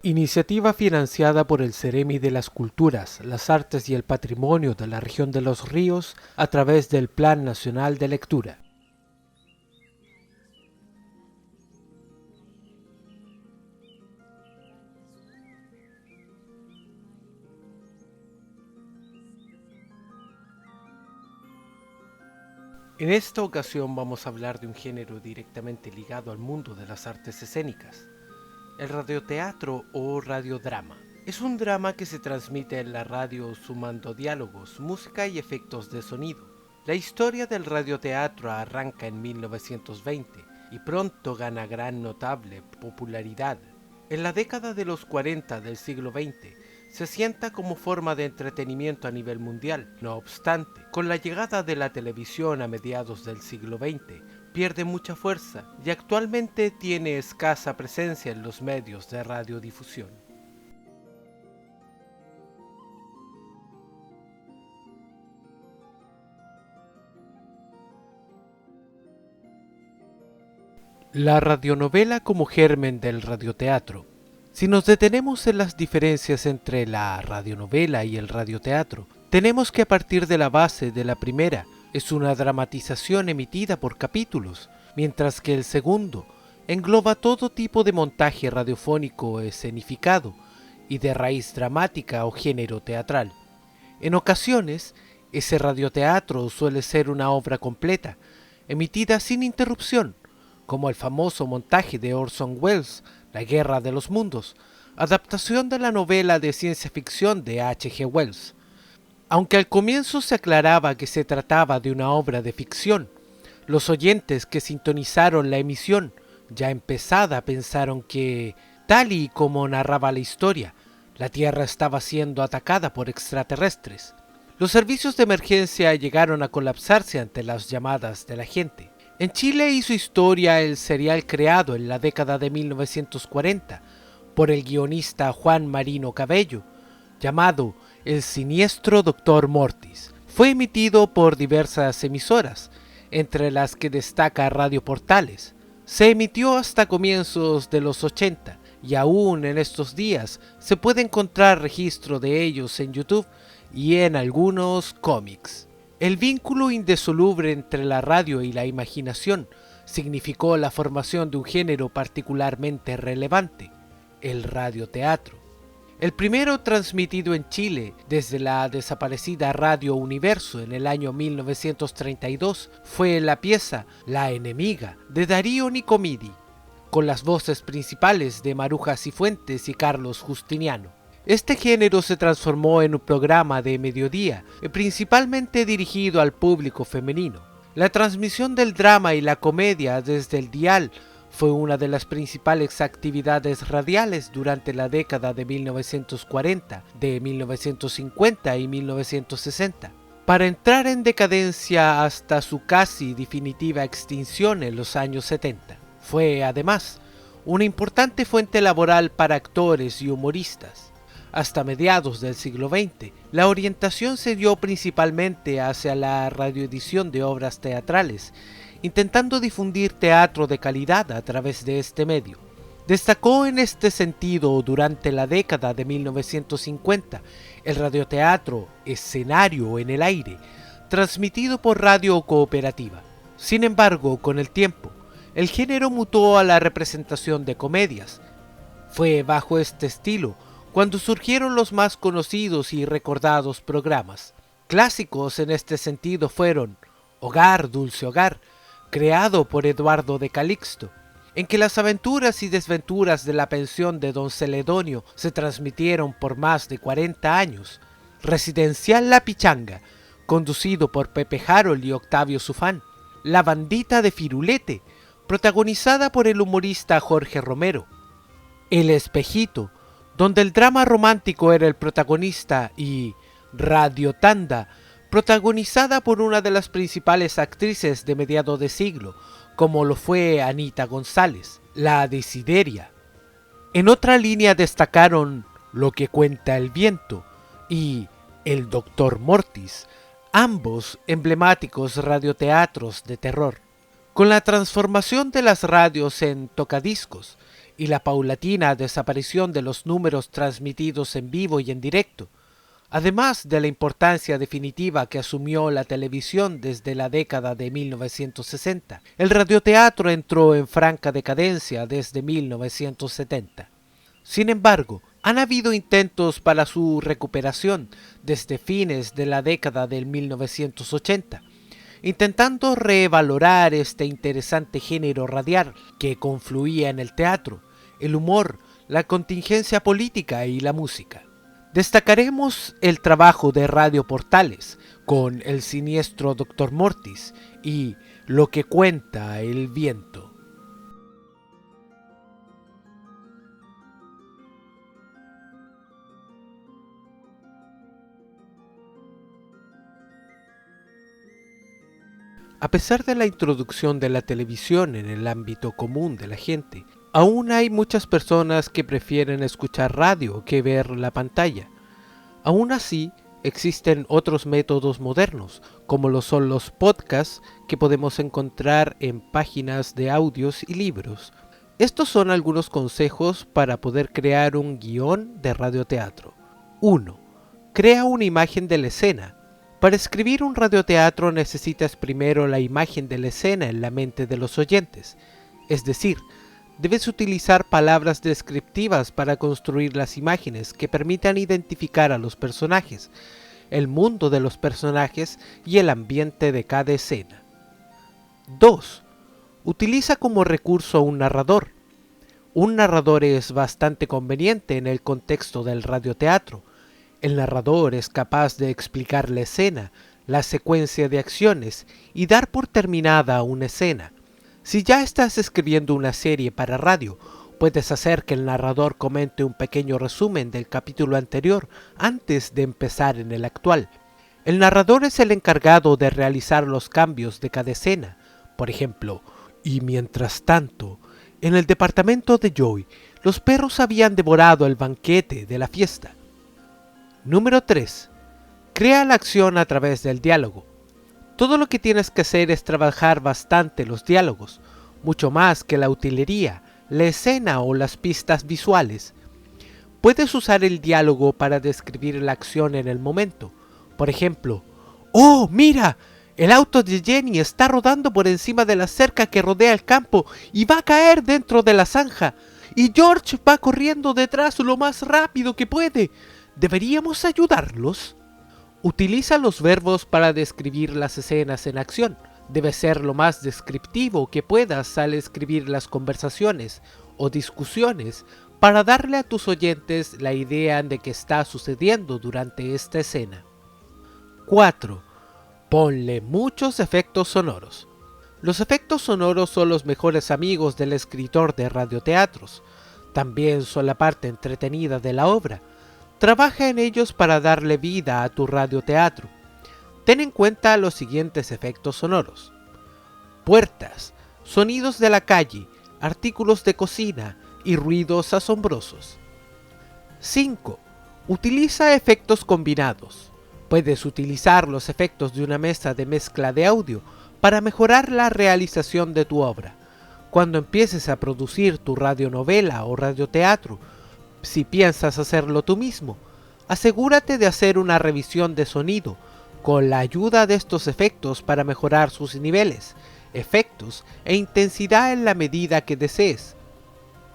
Iniciativa financiada por el Ceremi de las Culturas, las Artes y el Patrimonio de la Región de los Ríos a través del Plan Nacional de Lectura. En esta ocasión vamos a hablar de un género directamente ligado al mundo de las artes escénicas, el radioteatro o radiodrama. Es un drama que se transmite en la radio sumando diálogos, música y efectos de sonido. La historia del radioteatro arranca en 1920 y pronto gana gran notable popularidad. En la década de los 40 del siglo XX se asienta como forma de entretenimiento a nivel mundial. No obstante, con la llegada de la televisión a mediados del siglo XX, pierde mucha fuerza y actualmente tiene escasa presencia en los medios de radiodifusión. La radionovela como germen del radioteatro. Si nos detenemos en las diferencias entre la radionovela y el radioteatro, tenemos que partir de la base de la primera, es una dramatización emitida por capítulos, mientras que el segundo engloba todo tipo de montaje radiofónico escenificado y de raíz dramática o género teatral. En ocasiones, ese radioteatro suele ser una obra completa, emitida sin interrupción, como el famoso montaje de Orson Welles, La Guerra de los Mundos, adaptación de la novela de ciencia ficción de H. G. Wells. Aunque al comienzo se aclaraba que se trataba de una obra de ficción, los oyentes que sintonizaron la emisión ya empezada pensaron que, tal y como narraba la historia, la Tierra estaba siendo atacada por extraterrestres. Los servicios de emergencia llegaron a colapsarse ante las llamadas de la gente. En Chile hizo historia el serial creado en la década de 1940 por el guionista Juan Marino Cabello, llamado El siniestro Dr. Mortis. Fue emitido por diversas emisoras, entre las que destaca Radio Portales. Se emitió hasta comienzos de los 80 y aún en estos días se puede encontrar registro de ellos en YouTube y en algunos cómics. El vínculo indisoluble entre la radio y la imaginación significó la formación de un género particularmente relevante, el radioteatro. El primero transmitido en Chile desde la desaparecida Radio Universo en el año 1932 fue la pieza La Enemiga de Darío Nicomidi, con las voces principales de Maruja Cifuentes y Carlos Justiniano. Este género se transformó en un programa de mediodía, principalmente dirigido al público femenino. La transmisión del drama y la comedia desde el dial fue una de las principales actividades radiales durante la década de 1940, de 1950 y 1960, para entrar en decadencia hasta su casi definitiva extinción en los años 70. Fue, además, una importante fuente laboral para actores y humoristas. Hasta mediados del siglo XX, la orientación se dio principalmente hacia la radioedición de obras teatrales, intentando difundir teatro de calidad a través de este medio. Destacó en este sentido durante la década de 1950 el radioteatro Escenario en el Aire, transmitido por Radio Cooperativa. Sin embargo, con el tiempo, el género mutó a la representación de comedias. Fue bajo este estilo cuando surgieron los más conocidos y recordados programas. Clásicos en este sentido fueron Hogar, Dulce Hogar, creado por Eduardo de Calixto, en que las aventuras y desventuras de la pensión de Don Celedonio se transmitieron por más de 40 años. Residencial La Pichanga, conducido por Pepe Harold y Octavio Zufán. La Bandita de Firulete, protagonizada por el humorista Jorge Romero. El Espejito, donde el drama romántico era el protagonista, y Radio Tanda, protagonizada por una de las principales actrices de mediado de siglo, como lo fue Anita González, La Desideria. En otra línea destacaron Lo que cuenta el viento y El Dr. Mortis, ambos emblemáticos radioteatros de terror. Con la transformación de las radios en tocadiscos, y la paulatina desaparición de los números transmitidos en vivo y en directo, además de la importancia definitiva que asumió la televisión desde la década de 1960. El radioteatro entró en franca decadencia desde 1970. Sin embargo, han habido intentos para su recuperación desde fines de la década del 1980, intentando revalorar este interesante género radial que confluía en el teatro, el humor, la contingencia política y la música. Destacaremos el trabajo de Radio Portales con El siniestro Dr. Mortis y Lo que cuenta el viento. A pesar de la introducción de la televisión en el ámbito común de la gente, aún hay muchas personas que prefieren escuchar radio que ver la pantalla. Aún así, existen otros métodos modernos, como lo son los podcasts que podemos encontrar en páginas de audios y libros. Estos son algunos consejos para poder crear un guión de radioteatro. 1. Crea una imagen de la escena. Para escribir un radioteatro necesitas primero la imagen de la escena en la mente de los oyentes, es decir, debes utilizar palabras descriptivas para construir las imágenes que permitan identificar a los personajes, el mundo de los personajes y el ambiente de cada escena. 2. Utiliza como recurso un narrador. Un narrador es bastante conveniente en el contexto del radioteatro. El narrador es capaz de explicar la escena, la secuencia de acciones y dar por terminada una escena. Si ya estás escribiendo una serie para radio, puedes hacer que el narrador comente un pequeño resumen del capítulo anterior antes de empezar en el actual. El narrador es el encargado de realizar los cambios de cada escena. Por ejemplo, y mientras tanto, en el departamento de Joey, los perros habían devorado el banquete de la fiesta. Número 3. Crea la acción a través del diálogo. Todo lo que tienes que hacer es trabajar bastante los diálogos, mucho más que la utilería, la escena o las pistas visuales. Puedes usar el diálogo para describir la acción en el momento. Por ejemplo, ¡oh, mira! El auto de Jenny está rodando por encima de la cerca que rodea el campo y va a caer dentro de la zanja. Y George va corriendo detrás lo más rápido que puede. ¿Deberíamos ayudarlos? Utiliza los verbos para describir las escenas en acción. Debes ser lo más descriptivo que puedas al escribir las conversaciones o discusiones para darle a tus oyentes la idea de qué está sucediendo durante esta escena. 4. Ponle muchos efectos sonoros. Los efectos sonoros son los mejores amigos del escritor de radioteatros. También son la parte entretenida de la obra. Trabaja en ellos para darle vida a tu radioteatro. Ten en cuenta los siguientes efectos sonoros: puertas, sonidos de la calle, artículos de cocina y ruidos asombrosos. 5. Utiliza efectos combinados. Puedes utilizar los efectos de una mesa de mezcla de audio para mejorar la realización de tu obra. Cuando empieces a producir tu radionovela o radioteatro, si piensas hacerlo tú mismo, asegúrate de hacer una revisión de sonido con la ayuda de estos efectos para mejorar sus niveles, efectos e intensidad en la medida que desees.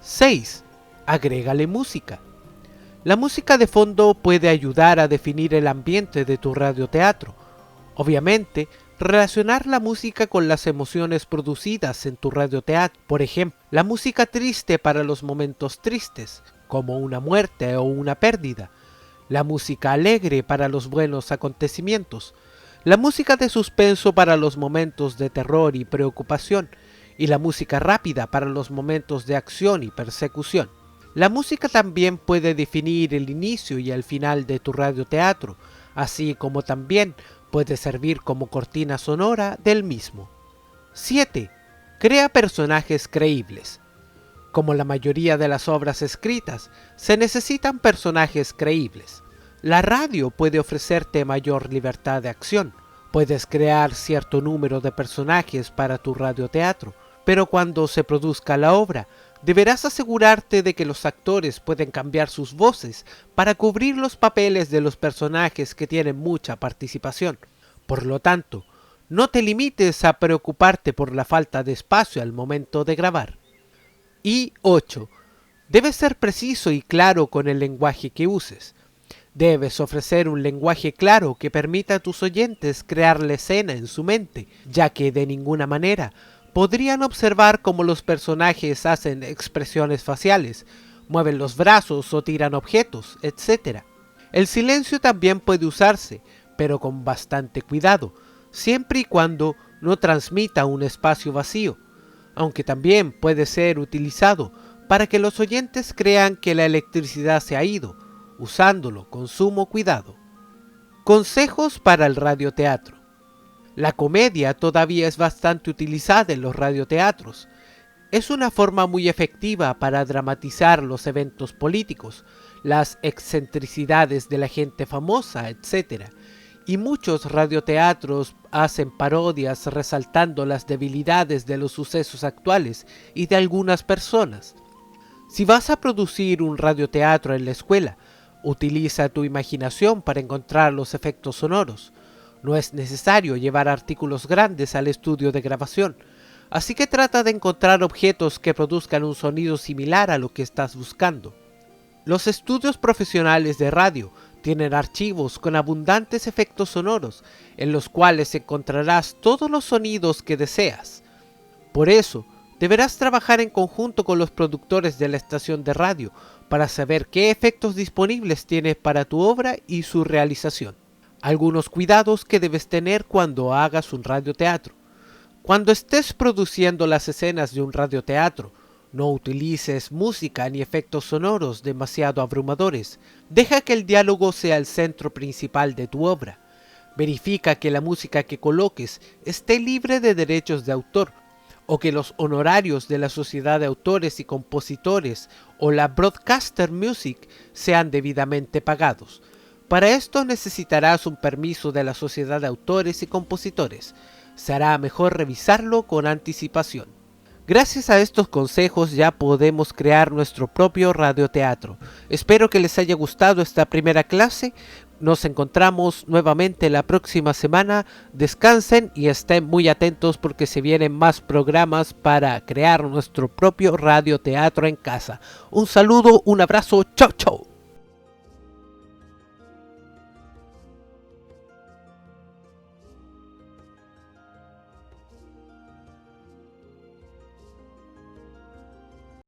6. Agrégale música. La música de fondo puede ayudar a definir el ambiente de tu radioteatro. Obviamente, relacionar la música con las emociones producidas en tu radioteatro. Por ejemplo, la música triste para los momentos tristes, como una muerte o una pérdida. La música alegre para los buenos acontecimientos. La música de suspenso para los momentos de terror y preocupación. Y la música rápida para los momentos de acción y persecución. La música también puede definir el inicio y el final de tu radioteatro, así como también puede servir como cortina sonora del mismo. 7. Crea personajes creíbles. Como la mayoría de las obras escritas, se necesitan personajes creíbles. La radio puede ofrecerte mayor libertad de acción. Puedes crear cierto número de personajes para tu radioteatro, pero cuando se produzca la obra, Deberás asegurarte de que los actores pueden cambiar sus voces para cubrir los papeles de los personajes que tienen mucha participación. Por lo tanto, no te limites a preocuparte por la falta de espacio al momento de grabar. Y 8. Debes ser preciso y claro con el lenguaje que uses. Debes ofrecer un lenguaje claro que permita a tus oyentes crear la escena en su mente, ya que de ninguna manera podrían observar cómo los personajes hacen expresiones faciales, mueven los brazos o tiran objetos, etc. El silencio también puede usarse, pero con bastante cuidado, siempre y cuando no transmita un espacio vacío, aunque también puede ser utilizado para que los oyentes crean que la electricidad se ha ido, usándolo con sumo cuidado. Consejos para el radioteatro. La comedia todavía es bastante utilizada en los radioteatros. Es una forma muy efectiva para dramatizar los eventos políticos, las excentricidades de la gente famosa, etc. Y muchos radioteatros hacen parodias resaltando las debilidades de los sucesos actuales y de algunas personas. Si vas a producir un radioteatro en la escuela, utiliza tu imaginación para encontrar los efectos sonoros. No es necesario llevar artículos grandes al estudio de grabación, así que trata de encontrar objetos que produzcan un sonido similar a lo que estás buscando. Los estudios profesionales de radio tienen archivos con abundantes efectos sonoros, en los cuales encontrarás todos los sonidos que deseas. Por eso, deberás trabajar en conjunto con los productores de la estación de radio para saber qué efectos disponibles tienes para tu obra y su realización. Algunos cuidados que debes tener cuando hagas un radioteatro. Cuando estés produciendo las escenas de un radioteatro, no utilices música ni efectos sonoros demasiado abrumadores. Deja que el diálogo sea el centro principal de tu obra. Verifica que la música que coloques esté libre de derechos de autor, o que los honorarios de la Sociedad de Autores y Compositores o la Broadcaster Music sean debidamente pagados. Para esto necesitarás un permiso de la Sociedad de Autores y Compositores. Será mejor revisarlo con anticipación. Gracias a estos consejos ya podemos crear nuestro propio radioteatro. Espero que les haya gustado esta primera clase. Nos encontramos nuevamente la próxima semana. Descansen y estén muy atentos porque se vienen más programas para crear nuestro propio radioteatro en casa. Un saludo, un abrazo, chau chau.